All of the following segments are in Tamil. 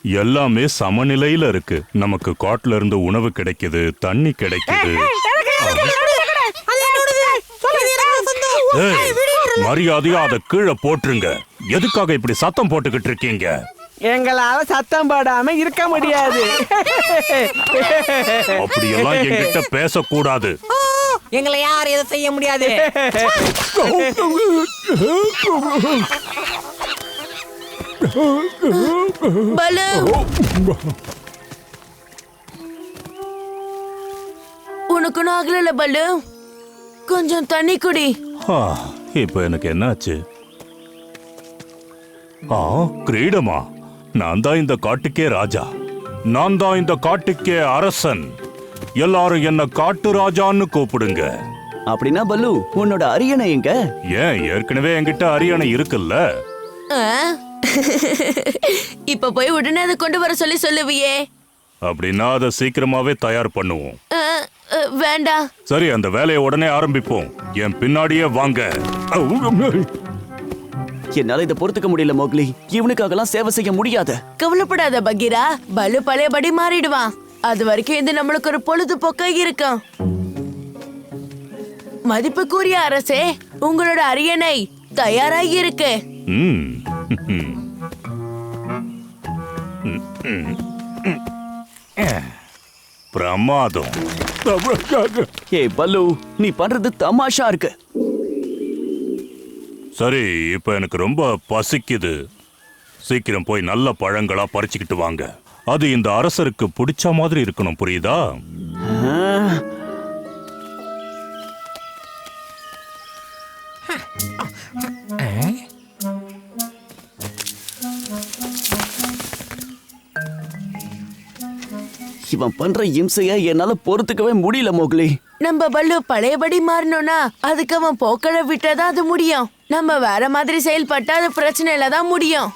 எல்லாமே சமநிலையில இருக்கு. நமக்கு காட்டுல இருந்து உணவு கிடைக்குது, தண்ணி கிடைக்குது. மரியாதையா அதை கீழே போட்டுருங்க. எதுக்காக இப்படி சத்தம் போட்டுக்கிட்டு இருக்கீங்க? எங்களால சத்தம் போடாம இருக்க முடியாது. அப்படியெல்லாம் என்கிட்ட பேசக்கூடாது. எங்களை யார் எதை செய்ய முடியாது. பலு, உனக்கு ஒன்னும் ஆகல பலு. கொஞ்சம் தண்ணி குடி. இப்ப எனக்கு என்னாச்சு? கிரீடமா? நான் தான் இந்த காட்டுக்கே ராஜா. நான் தான் இந்த காட்டுக்கே அரசன். எல்லாரும் என்ன காட்டு ராஜான்னு கூப்பிடுங்க. அப்படின்னா பல்லு, உன்னோட அரியணை எங்க? ஏன், ஏற்கனவே என்கிட்ட அரியணை இருக்குல்ல. இப்ப போய் உடனே அதை கொண்டு வர சொல்லி சொல்லுவியே. அப்படின்னா அதை சீக்கிரமாவே தயார் பண்ணுவோம். வேண்டாம். சரி, அந்த வேலையை உடனே ஆரம்பிப்போம். என் பின்னாடியே வாங்க. என்னால இதை பொறுத்துக்க முடியல மோக்லி. இவனுக்காகலாம் சேவை செய்ய முடியாது. கவலைப்படாத பகீரா, பலு பழையபடி மாறிடுவான். அது வரைக்கும் இது நம்மளுக்கு ஒரு பொழுதுபோக்கா இருக்கும். மதிப்புக்குரிய அரசே, உங்களோட அரியணை தயாராகி இருக்கு. பிரமாதம். ஏய் பல்லு, நீ பண்றது தமாஷா இருக்கு. சரி, இப்ப எனக்கு ரொம்ப பசிக்குது. சீக்கிரம் போய் நல்ல பழங்களா பறிச்சுக்கிட்டு வாங்க. அது இந்த அரசருக்கு பிடிச்ச மாதிரி இருக்கணும், புரியுதா? இவன் பண்ற இம்சைய என்னால பொறுத்துக்கவே முடியல மோக்லி. நம்ம பல்லு பழையபடி மாறணும்னா அதுக்கு அவன் போக்களை விட்டதான் அது முடியும். நம்ம வேற மாதிரி செயல்பட்டா அது பிரச்சனையில தான் முடியும்.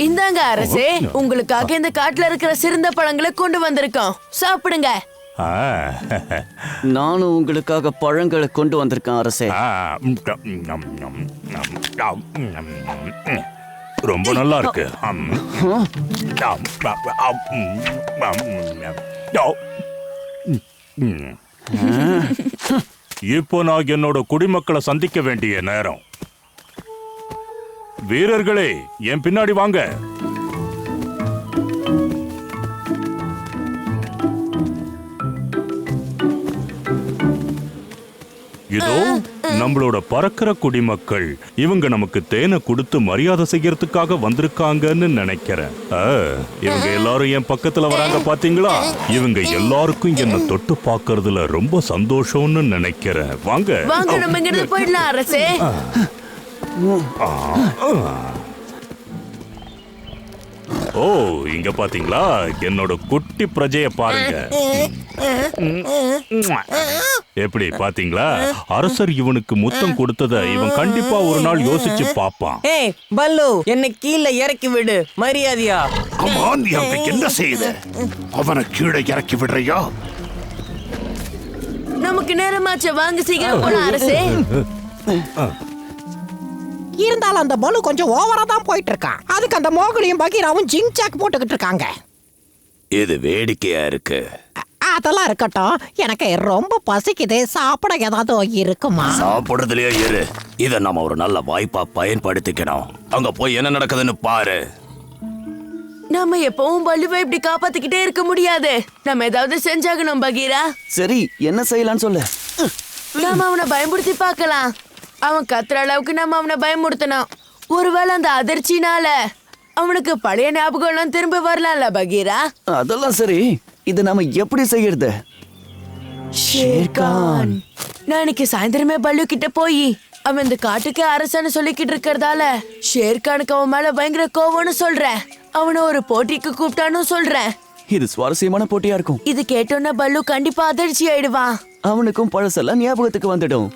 இந்தாங்க அரசே, உங்களுக்காக இந்த காட்டுல இருக்கிற சிறந்த பழங்களை கொண்டு வந்திருக்கோம். சாப்பிடுங்க. நானும் உங்களுக்காக பழங்களை கொண்டு வந்திருக்கேன் அரசே. ரொம்ப நல்லா இருக்கு. இப்போ நான் என்னோட குடிமக்களை சந்திக்க வேண்டிய நேரம். வீரர்களே, என் பின்னாடி வாங்க. இதோ நம்மளோட பறக்கிற குடிமக்கள். இவங்க நமக்கு தேனை கொடுத்து மரியாதை செய்யறதுக்காக வந்திருக்காங்கன்னு நினைக்கிறேன். இவங்க எல்லாரும் என் பக்கத்துல வராங்க, பாத்தீங்களா? இவங்க எல்லாருக்கும் என்ன தொட்டு பாக்குறதுல ரொம்ப சந்தோஷம்னு நினைக்கிறேன். வாங்க வாங்க, நம்ம இங்கிருந்து போயிடலாம் அரசே. ஓ, இங்க பாத்தீங்களா? என்னோட குட்டி பிரஜைய பாருங்க. எப்படி பாத்தீங்களா? அரசர் இவனுக்கு முத்தம் கொடுத்தத இவன் கண்டிப்பா ஒரு நாள் யோசிச்சு பாப்பான். ஏய் பல்லு, என்னை கீழே இறக்கி விடு மரியாதையா. அம்மா, நீ அங்க என்ன செய்யுது? அவனை கீழே இறக்கி விடுறியா? நமக்கு நேரமாச்சு, வாங்க சீக்கிரம் போலாம் அரசே. இருந்தாலும் அந்த பலு கொஞ்சம் ஓவரா தான் போயிட்டு இருக்கான். அதுக்கு அந்த மோகலியும் பகீராவும் ஜிங் சாக் போட்டுக்கிட்டு இருக்காங்க. இது வேடிக்கையா இருக்கு. அதெல்லாம் இருக்கட்டும், எனக்கு ரொம்ப பசிக்குது. சாப்பிட ஏதாவது இருக்குமா? சாப்பிடுறதுலயே இரு. இத நம்ம ஒரு நல்ல வாய்ப்பா பயன்படுத்திக்கணும். அங்க போய் என்ன நடக்குதுன்னு பாரு. நாம எப்பவும் பல்லுவை இப்படி காப்பாத்திக்கிட்டே இருக்க முடியாது. நம்ம ஏதாவது செஞ்சாகணும் பகீரா. சரி, என்ன செய்யலாம்னு சொல்லு. நாம அவனை பயமுறுத்தி பார்க்கலாம். அவன் கத்துற அளவுக்கு நம்ம அவனை பயமுறுத்தணும். ஒருவேளை அந்த அதிர்ச்சினால அவனுக்கு பழைய ஞாபகம் எல்லாம் திரும்ப வரலாம்ல பகீரா? அதெல்லாம் சரி, இத நாம எப்படி செய்யறது? ஷேர்கான், நான் இன்னைக்கு சாயந்தரமே பல்லு கிட்ட போய் அவன் இந்த காட்டுக்கு அரசன்னு சொல்லிக்கிட்டு இருக்கிறதால ஷேர்கானுக்கு அவன் மேல பயங்கர கோவம்னு சொல்றேன். அவனை ஒரு போட்டிக்கு கூப்பிட்டான்னு சொல்றேன். இது சுவாரஸ்யமான போட்டியா இருக்கும். இது கேட்டோன்னா பல்லு கண்டிப்பா அதிர்ச்சி ஆயிடுவான். அவனுக்கும் பழசெல்லாம் ஞாபகத்துக்கு வந்துடும்.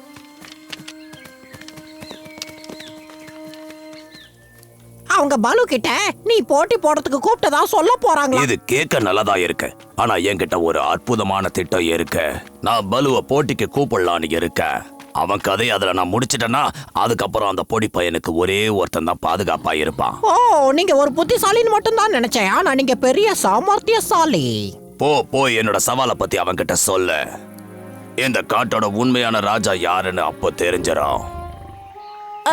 அவங்க பலு கிட்ட நீ போட்டி போடுறதுக்கு கூப்பிட்டதா சொல்ல போறாங்க. இது கேட்க நல்லதா இருக்கு. ஆனா என்கிட்ட ஒரு அற்புதமான திட்டம் இருக்கு. நான் பலுவை போட்டிக்கு கூப்பிடலான்னு இருக்கேன். அவன் கதையை அதுல நான் முடிச்சிட்டேன்னா அதுக்கப்புறம் அந்த பொடி பையனுக்கு ஒரே ஒருத்தன் தான் பாதுகாப்பா இருப்பான். ஓ, நீங்க ஒரு புத்திசாலின்னு மட்டும் தான் நினைச்சேன். ஆனா நீங்க பெரிய சாமர்த்தியசாலி. போய் என்னோட சவாலை பத்தி அவன்கிட்ட சொல்லு. இந்த காட்டோட உண்மையான ராஜா யாருன்னு அப்போ தெரிஞ்சிடும்.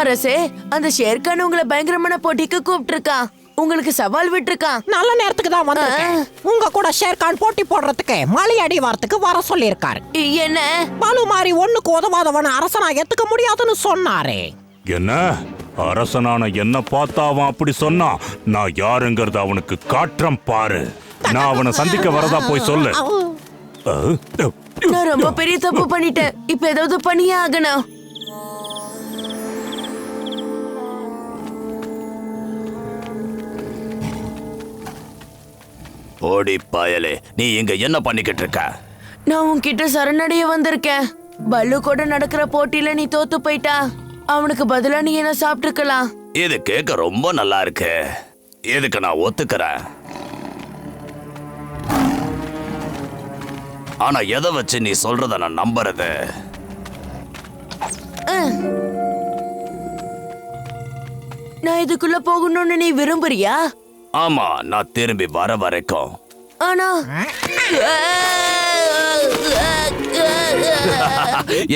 அரசே, அந்த ஷேர்கான் உங்களை பயங்கரமான போட்டிக்கு கூப்பிட்டிருக்கான். உங்களுக்கு சவால் விட்டுருக்கான். நல்ல நேரத்துக்கு தான் வந்திருக்கேன். உங்க கூட ஷேர்கான் போட்டி போடுறதுக்கு மலை அடிவாரத்துக்கு வர சொல்லியிருக்காரு. என்ன? பலு மாதிரி ஒண்ணுக்கு உதவாதவன அரசனா ஏத்துக்க முடியாதுன்னு சொன்னாரு. என்ன அரசனான என்ன பார்த்தா அவன் அப்படி சொன்னான்? நான் யாருங்கிறத அவனுக்கு காட்டுறேன் பாரு. நான் அவனை சந்திக்க வரதா போய் சொல்லு. நான் ரொம்ப பெரிய தப்பு பண்ணிட்டேன். இப்ப ஏதாவது பண்ணியே ஆகணும். ஓடி பாயலே, நீ இங்க என்ன பண்ணிக்கிட்டு இருக்க? நான் உன்கிட்ட சரணடைய வந்திருக்கேன். பல்லு கூட நடக்கிற போட்டியில நீ தோத்து போயிட்டா. அவனுக்கு பதிலா நீ என்ன சாப்பிட்டுருக்கலாம். இது கேட்க ரொம்ப நல்லா இருக்கு. இதுக்கு நான் ஒத்துக்கிறேன். ஆனா எதை வச்சு நீ சொல்றத நான் நம்புறது? நான் இதுக்குள்ள போகணும்னு நீ விரும்புறியா? ஆமா, நான் திரும்பி வர வரைக்கும். ஆனா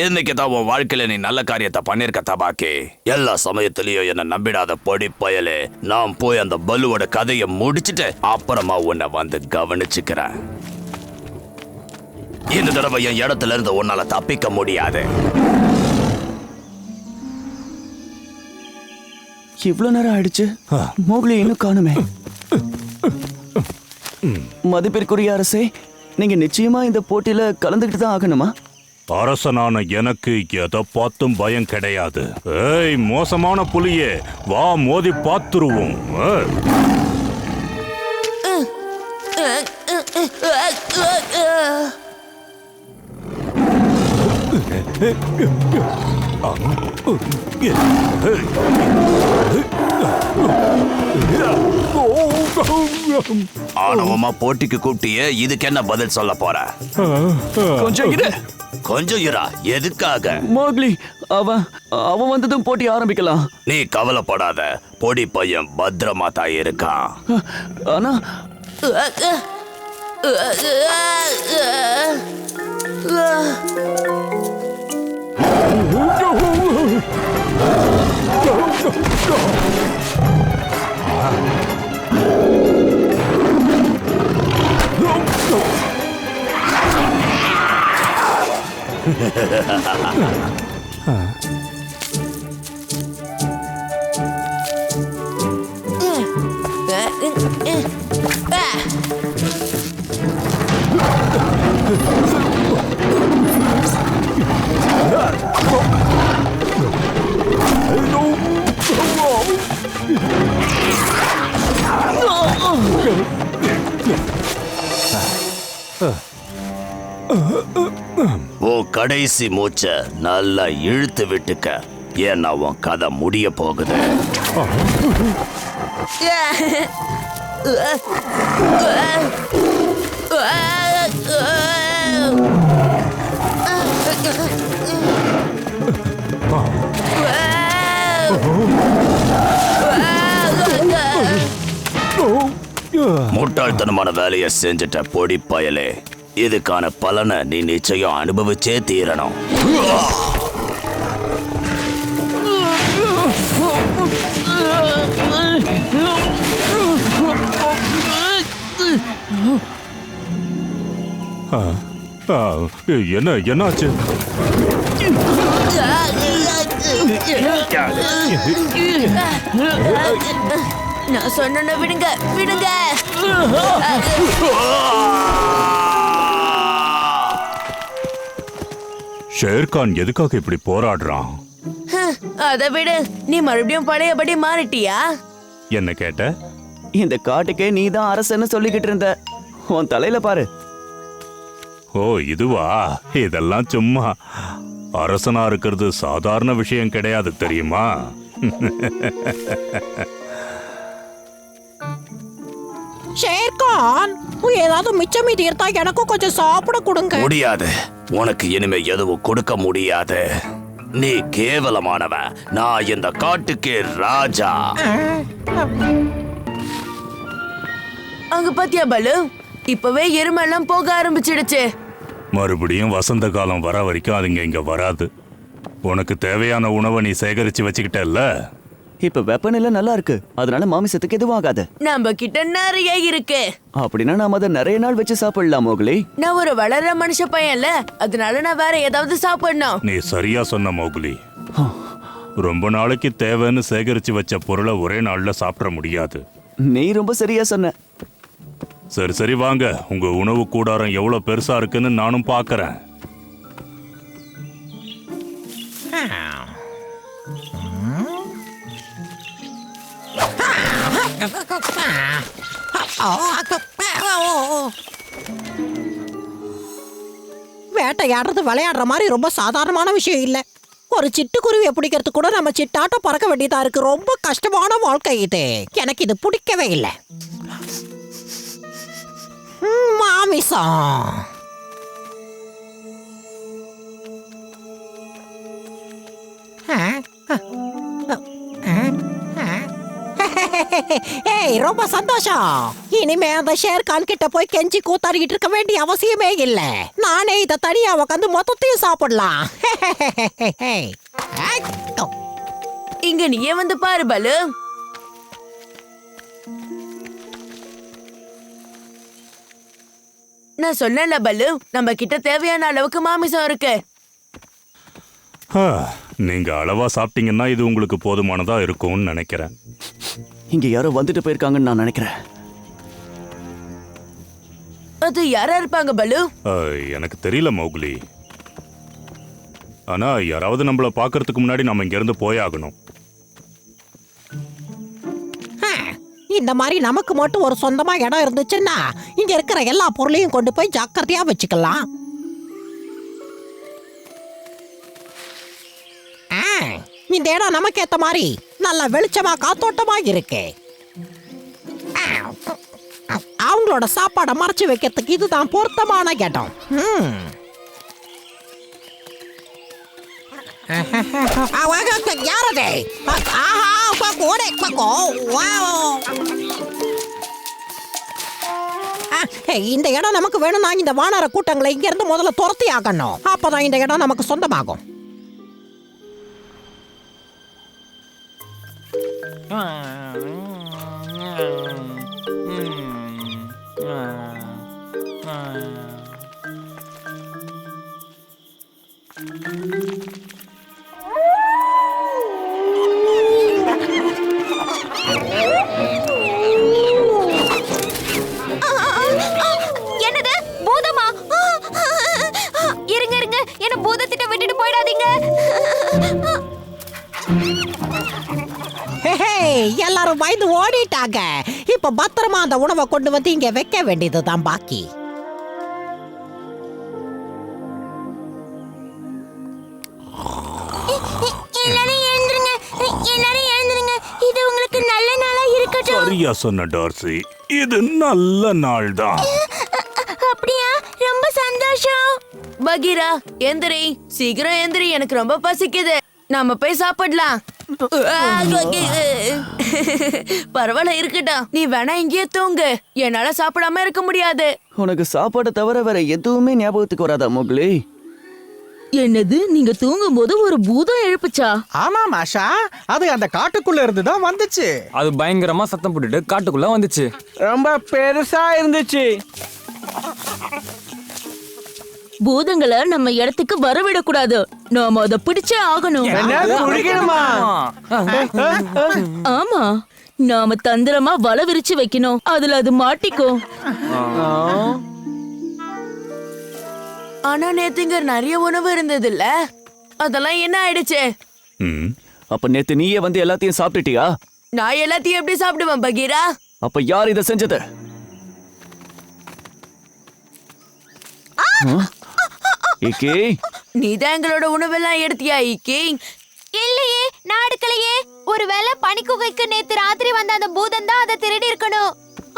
என்னைக்கு தான் உன் வாழ்க்கையில நீ நல்ல காரியத்தை பண்ணிருக்க தபாக்கி? எல்லா சமயத்திலயும் என்ன நம்பிடாத பொடி பயலே. நான் போய் அந்த பலுவோட கதையை முடிச்சிட்டு அப்புறமா உன்னை வந்து கவனிச்சுக்கிறேன். இந்த தடவை என் இடத்துல இருந்து உன்னால தப்பிக்க முடியாது. இவ்வளவு நேரம் ஆயிடுச்சு, மோக்லி இன்னும் காணுமே. மதிப்பிற்குரிய அரசே, நீங்க நிச்சயமா இந்த போட்டியில கலந்துக்கிட்டு தான் ஆகணுமா? அரசனான எனக்கு எதை பார்த்தும் பயம் கிடையாது. ஏய் மோசமான புலியே, வா மோதி பார்த்துருவோம். ஆணவமா போட்டிக்கு கூப்பிட்டியே, இதுக்கு என்ன பதில் சொல்ல போற? கொஞ்சம் இரு. கொஞ்சம் இரா. எதுக்காக? மோக்லி, அவன் வந்ததும் போட்டி ஆரம்பிக்கலாம். நீ கவலைப்படாத, பொடி பையன் பத்திரமா தான் இருக்கான். ஆனா உன் கடைசி மூச்சை நல்லா இழுத்து விட்டுக்க, ஏன்னா உன் கதை முடிய போகுது. முட்டாள்தனமான வேலையை செஞ்சுட்ட பொடி பயலே. இதுக்கான பலனை நீ நிச்சயம் அனுபவிச்சே தீரணும். என்னாச்சு? நான் சொன்ன விடுங்க விடுங்க. ஷேர்கான் எதுக்காக இப்படி போராடுறான்? அதை விடு. நீ மறுபடியும் பழையபடி மாறிட்டியா? என்ன கேட்ட? இந்த காட்டுக்கே நீ தான் அரசன்னு சொல்லிக்கிட்டு இருந்த. உன் தலையில பாரு. ஓ இதுவா? இதெல்லாம் சும்மா. அரசனா இருக்கிறது சாதாரண விஷயம் கிடையாது தெரியுமா? ஷேர்கான், ஏதாவது மிச்சம் மீதி இருந்தா எனக்கும் கொஞ்சம் சாப்பிட கொடுங்க. முடியாது, உனக்கு இனிமே எதுவும் கொடுக்க முடியாது. நீ கேவலமானவன். நான் இந்த காட்டுக்கே ராஜா. அங்க பாத்தியா பலு, இப்பவே எருமெல்லாம் போக ஆரம்பிச்சிடுச்சு. மறுபடியும் வசந்த காலம் வர வரைக்கும் அதுங்க இங்க வராது. உனக்கு தேவையான உணவை நீ சேகரிச்சு வச்சுக்கிட்டல்ல? இப்ப வெப்பநிலை நல்லா இருக்கு, அதனால மாமிசத்துக்கு எதுவும் ஆகாது. நம்ம கிட்ட நிறைய இருக்கு. அப்படின்னா நாம அதை நிறைய நாள் வச்சு சாப்பிடலாம் மோக்லி. நான் ஒரு வளர்ற மனுஷ பையன்ல, அதனால நான் வேற ஏதாவது சாப்பிடணும். நீ சரியா சொன்ன மௌக்லி. ரொம்ப நாளைக்கு தேவைன்னு சேகரிச்சு வச்ச பொருளை ஒரே நாள்ல சாப்பிட முடியாது. நீ ரொம்ப சரியா சொன்ன. சரி சரி வாங்க, உங்க உணவு கூடாரம் எவ்வளவு பெருசா இருக்குன்னு நானும் பாக்குறேன். வேட்டையாடுறது விளையாடுற மாதிரி ரொம்ப சாதாரணமான விஷயம் இல்ல. ஒரு சிட்டுக்குருவியை பிடிக்கிறது கூட நம்ம சிட்டாட்டம் பறக்க வேண்டியதா இருக்கு. ரொம்ப கஷ்டமான வாழ்க்கை இது. எனக்கு இது பிடிக்கவே இல்லை. மாமிசம். ஏய், ரொம்ப சந்தோஷம். இனிமே அந்த ஷேர்கான் கிட்ட போய் கெஞ்சி கூத்தாடிக்கிட்டு இருக்க வேண்டிய அவசியமே இல்ல. நானே இதை தனியா உட்காந்து மொத்தத்தையும் சாப்பிடலாம். இங்க நீயே வந்து பாரு பலு. நான் சொன்னேன்ல பலு, நம்ம கிட்ட தேவையான அளவுக்கு மாமிசம் இருக்கு. நீங்க அளவா சாப்பிட்டீங்கன்னா இது உங்களுக்கு போதுமானதா இருக்கும்னு நினைக்கிறேன். இங்க யாரோ வந்துட்டு போயிருக்காங்கன்னு நான் நினைக்கிறேன். அது யாரா இருப்பாங்க பலு? எனக்கு தெரியல மௌக்லி. ஆனா யாராவது நம்மள பாக்குறதுக்கு முன்னாடி நம்ம இங்க இருந்து போயாகணும். இந்த மாதிரி நமக்கு மட்டும் ஒரு சொந்தமா இடம் இருந்துச்சுன்னா இங்க இருக்கிற எல்லா பொருளையும் கொண்டு போய் ஜாக்கிரதையா வச்சுக்கலாம். இந்த இடம் நமக்கு ஏத்த மாதிரி நல்ல வெளிச்சமா காத்தோட்டமா இருக்கு. அவங்களோட சாப்பாடை மறைச்சு வைக்கிறதுக்கு இதுதான் பொருத்தமான இடம். யாரது? இந்த இடம் நமக்கு வேணும்னா இந்த வானர கூட்டங்களை இங்க இருந்து முதல்ல துரத்தி ஆகணும். அப்பதான் இந்த இடம் நமக்கு சொந்தமாகும். என்னது பூதமா? இருங்க இருங்க, என்ன பூதத்திட்ட விட்டுட்டு போயிடாதீங்க. எல்லாரும் பயந்து ஓடிட்டாங்க. இப்ப பத்திரமா அந்த உணவை கொண்டு வந்து இங்க வைக்க வேண்டியதுதான் பாக்கி. எல்லாரும் எழுந்துருங்க, எல்லாரும் எழுந்துருங்க. இது உங்களுக்கு நல்ல நாளா இருக்கட்டும். சரியா சொன்ன டார்சி, இது நல்ல நாள் தான். அப்படியா? ரொம்ப சந்தோஷம். பகீரா எந்திரி, சீக்கிரம் எந்திரி, எனக்கு ரொம்ப பசிக்குது. நாம போய் சாப்பிடலாம். பரவாயில்ல இருக்கட்டும், நீ வேணா இங்கேயே தூங்கு. என்னால சாப்பிடாம இருக்க முடியாது. உனக்கு சாப்பாடு தவிர வேற எதுவுமே ஞாபகத்துக்கு வராதா மோக்லி? என்னது, நீங்க தூங்கும் போது ஒரு பூதம் எழுப்புச்சா? ஆமா மாஷா, அது அந்த காட்டுக்குள்ள இருந்து தான் வந்துச்சு. அது பயங்கரமா சத்தம் போட்டுட்டு காட்டுக்குள்ள வந்துச்சு. ரொம்ப பெருசா இருந்துச்சு. பூதங்களை நம்ம இடத்துக்கு வரவிடக்கூடாது. நாம அதை பிடிச்சே ஆகணும். குடிக்கணுமா? ஆமா, நாம தந்திரமா வலை விரிச்சு வைக்கணும். அதுல அது மாட்டிக்கும். ஆனா நேத்துங்க நிறைய உணவு இருந்தது இல்ல, அதெல்லாம் என்ன ஆயிடுச்சு? அப்ப நேத்து நீயே வந்து எல்லாத்தையும் சாப்பிட்டுட்டியா? நான் எல்லாத்தையும் எப்படி சாப்பிடுவேன் பகீரா? அப்ப யார் இதை செஞ்சது? இக்கி, நீதான் எங்களோட உணவெல்லாம் எடுத்தியா இக்கி? இல்லையே, நான் எடுக்கலையே. ஒருவேளை பனிக்குகைக்கு நேத்து ராத்திரி வந்த அந்த பூதம் தான் அதை திருடி இருக்கணும்.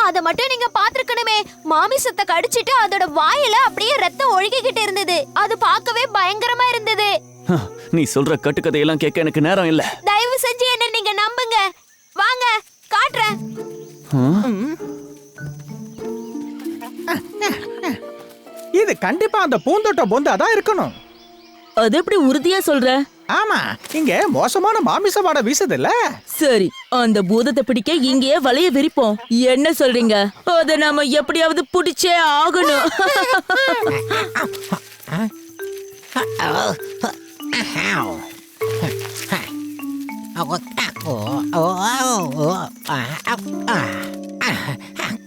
அத மட்டும் நீங்க பாத்துருக்கணுமே. மாமிசத்தை கடிச்சிட்டு அதோட வாயில அப்படியே ரத்தம் ஒழுகிக்கிட்டு இருந்தது. அது பார்க்கவே பயங்கரமா இருந்தது. நீ சொல்ற கட்டுக்கதையெல்லாம் கேட்க எனக்கு நேரம் இல்ல. தயவு செஞ்சு என்ன நீங்க நம்புங்க. வாங்க காட்டுறேன். இது கண்டிப்பா அந்த பூந்தோட்ட பொந்தா தான் இருக்கணும். அது எப்படி உறுதியா சொல்ற? ஆமா, இங்க மோசமான மாமிச வாடை வீசுது இல்ல? சரி, அந்த பூதத்தை பிடிக்க இங்கேயே வலைய விரிப்போம். என்ன சொல்றீங்க? அத நாம எப்படியாவது பிடிச்சே ஆகணும்.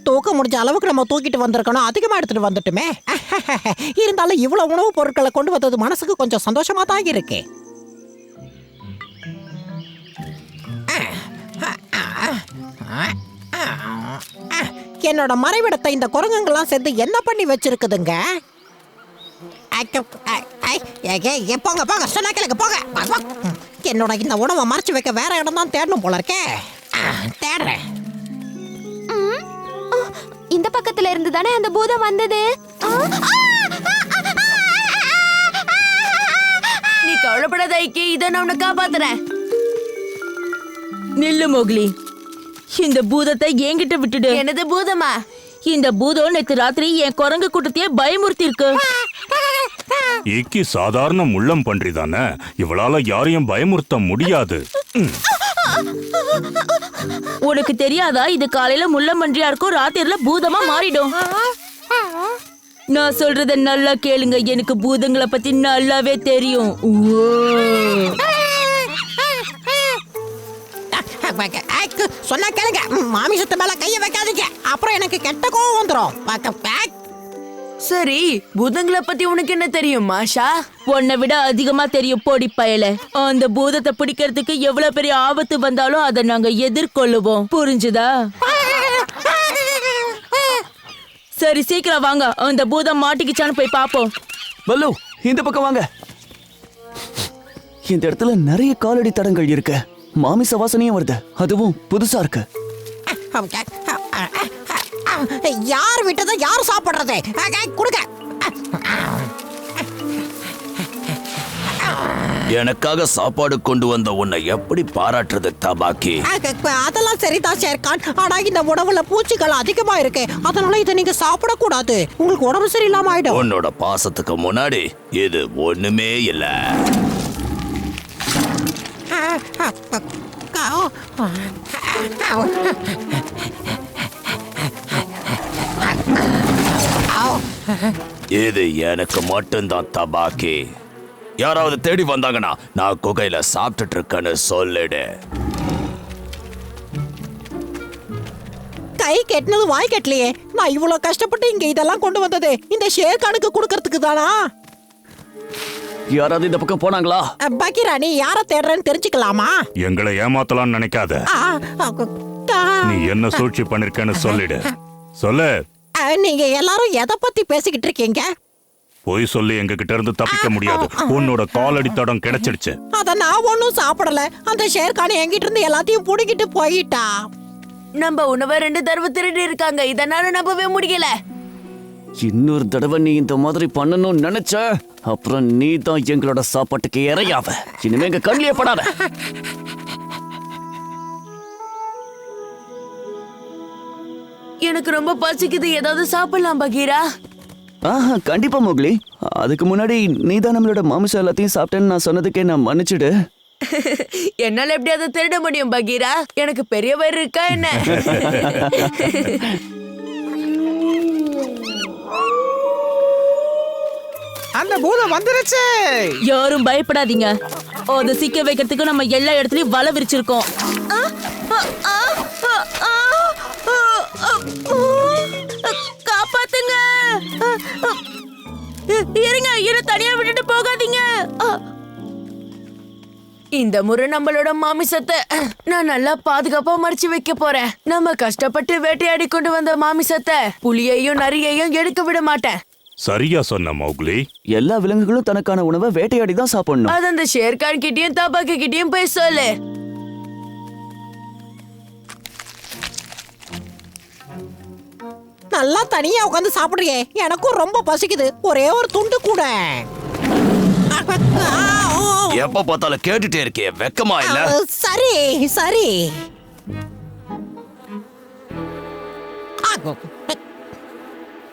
தூக்க முடிஞ்ச அளவுக்கு நம்ம தூக்கிட்டு வந்திருக்கணும். அதிகமா எடுத்துட்டு வந்துட்டுமே. இருந்தாலும் இவ்வளவு உணவுப் பொருட்களை கொண்டு வந்தது மனசுக்கு கொஞ்சம் சந்தோஷமா தான் இருக்கு. என்னோட மறைவிடத்தை இந்த குரங்குங்கெல்லாம் சேர்ந்து என்ன பண்ணி வச்சிருக்குதுங்க? போங்க போங்க, சொன்னா கேளுங்க, போங்க. என்னோட இந்த உணவை மறைச்சு வைக்க வேற இடம் தான் தேடணும் போல இருக்கே. தேடுறேன். இந்த பக்கத்துல இருந்து தானே அந்த பூதம் வந்தது. நீ கவலைப்படாத ஐக்கி, இத நான் உன்னை காப்பாத்துறேன். நில்லு மோக்லி, இந்த பூதத்தை என்கிட்ட விட்டுடு. என்னது பூதமா? இந்த பூதம் நேத்து ராத்திரி என் குரங்கு கூட்டத்தையே பயமுறுத்தி இருக்கு. இக்கி சாதாரண முள்ளம் பன்றி தானே, இவளால யாரையும் பயமுறுத்த முடியாது. உனக்கு தெரியாதா, இது காலையில முள்ளம்பன்றியா இருக்கும், ராத்திரில பூதமா மாறிடும். நான் சொல்றத நல்லா கேளுங்க, எனக்கு பூதங்களை பத்தி நல்லாவே தெரியும். சொன்னா கேளுங்க, மாமிசத்து மேல கைய வைக்காதீங்க, அப்புறம் எனக்கு கெட்ட கோவம் வந்துரும். சரி, பூதங்களை பத்தி உனக்கு என்ன தெரியும் மாஷா? உன்னை விட அதிகமா தெரியும் போடி பயல. அந்த பூதத்தை பிடிக்கிறதுக்கு எவ்வளவு பெரிய ஆபத்து வந்தாலும் அதை நாங்க எதிர்கொள்ளுவோம், புரிஞ்சுதா? சரி, சீக்கிரம் வாங்க, அந்த பூதம் மாட்டிக்கிச்சான்னு போய் பாப்போம். பல்லு, இந்த பக்கம் வாங்க. இந்த இடத்துல நிறைய காலடி தடங்கள் இருக்கு. மாமிச வாசனையும் வருது, அதுவும் புதுசா இருக்கு. யார் விட்டதை யார் சாப்பிடுறது? கொடுங்க. எனக்காக சாப்பாடு கொண்டு வந்த உன்னை எப்படி பாராட்டுறது தபாக்கி? அதெல்லாம் சரிதான் ஷேர்கான், ஆனா இந்த உணவுல பூச்சிகள் அதிகமா இருக்கு, அதனால இதை நீங்க சாப்பிடக்கூடாது. உங்களுக்கு உடம்பு சரியில்லாம ஆயிடும். உன்னோட பாசத்துக்கு முன்னாடி இது ஒண்ணுமே இல்ல. இது எனக்கு மட்டும்தான் தபாக்கி. யாராவது தேடி வந்தாங்கன்னா நான் குகையில சாப்பிட்டுட்டு இருக்கேன்னு சொல்லிடு. கை கெட்டினது வாய் கெட்டலையே. நான் இவ்வளவு கஷ்டப்பட்டு இங்க இதெல்லாம் கொண்டு வந்தது இந்த ஷேர்கானுக்கு கொடுக்கறதுக்கு தானா? யாராவது இந்த பக்கம் போனாங்களா? பக்கீரா, நீ யார தேடுறேன்னு தெரிஞ்சுக்கலாமா? எங்களை ஏமாத்தலாம்னு நினைக்காத. நீ என்ன சூழ்ச்சி பண்ணிருக்கேன்னு சொல்லிடு. சொல்லு. நீங்க எல்லாரும் எதை பத்தி பேசிக்கிட்டு இருக்கீங்க? போய் சொல்லி எங்க கிட்ட இருந்து தப்பிக்க முடியாது. உன்னோட காலடி தடம் கிடைச்சிடுச்சு. அத நான் ஒன்னும் சாப்பிடல. அந்த ஷேர்கான் என்கிட்ட இருந்து எல்லாத்தையும் புடிக்கிட்டு போயிட்டா. நம்ம உணவை 2 தடவை திருடி இருக்காங்க, இதனால நம்பவே முடியல. இன்னொரு தடவை நீ இந்த மாதிரி பண்ணணும்னு நினைச்ச, அப்புறம் நீ தான் எங்களோட சாப்பாட்டுக்கு இறையாவ. இனிமே எங்க கண்ணிலே படாத. எனக்கு ரொம்ப பசிக்குது, ஏதாவது சாப்பிடலாம் பகீரா? கண்டிப்பா மோக்லி. அதுக்கு முன்னாடி நீ தான் நம்மளோட மாமிசம் எல்லாத்தையும் சாப்பிட்டேன்னு நான் சொன்னதுக்கே நான் மன்னிச்சுடு. என்னால எப்படி அதை திருட முடியும் பகீரா? எனக்கு பெரிய வயிறு இருக்கா என்ன? அந்த பூதம் வந்துருச்சு. யாரும் பயப்படாதீங்க, அதை சிக்க வைக்கிறதுக்கு நம்ம எல்லா இடத்துலயும் வலை விரிச்சிருக்கோம். காப்பாத்துங்க, இருங்க, இரு, தனியா விட்டுட்டு போகாதீங்க. இந்த முறை நம்மளோட மாமிசத்தை நான் நல்லா பாதுகாப்பா மறைச்சு வைக்க போறேன். நம்ம கஷ்டப்பட்டு வேட்டையாடி கொண்டு வந்த மாமிசத்தை புலியையும் நரியையும் எடுக்க விட மாட்டேன். சரியா சொன்ன மௌக்லி. எல்லா விலங்குகளும் தனக்கான உணவை வேட்டையாடி தான் சாப்பிடணும். அது அந்த ஷேர்கான் கிட்டயும் தபாக்கி கிட்டயும் போய் சொல்லு. நல்லா தனியா உட்காந்து சாப்பிடுறியே, எனக்கும் ரொம்ப பசிக்குது. ஒரே ஒரு துண்டு கூட. எப்ப பார்த்தாலும் கேட்டுட்டே இருக்கியே, வெக்கமா இல்ல? சரி சரி.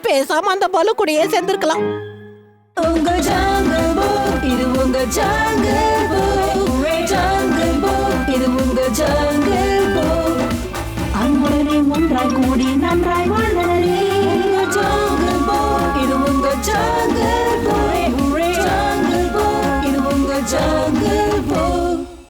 பேசாம அந்த பலு கூடயே சேர்ந்திருக்கலாம். உங்க ஜாங்கிள் புக், இது உங்க ஜாங்கிள் புக். ஜாங்கிள் புக், இது உங்க ஜாங்கிள் புக். அன்புடனே ஒன்றாய் கூடி நன்றாய் வாழ்ந்தனரே.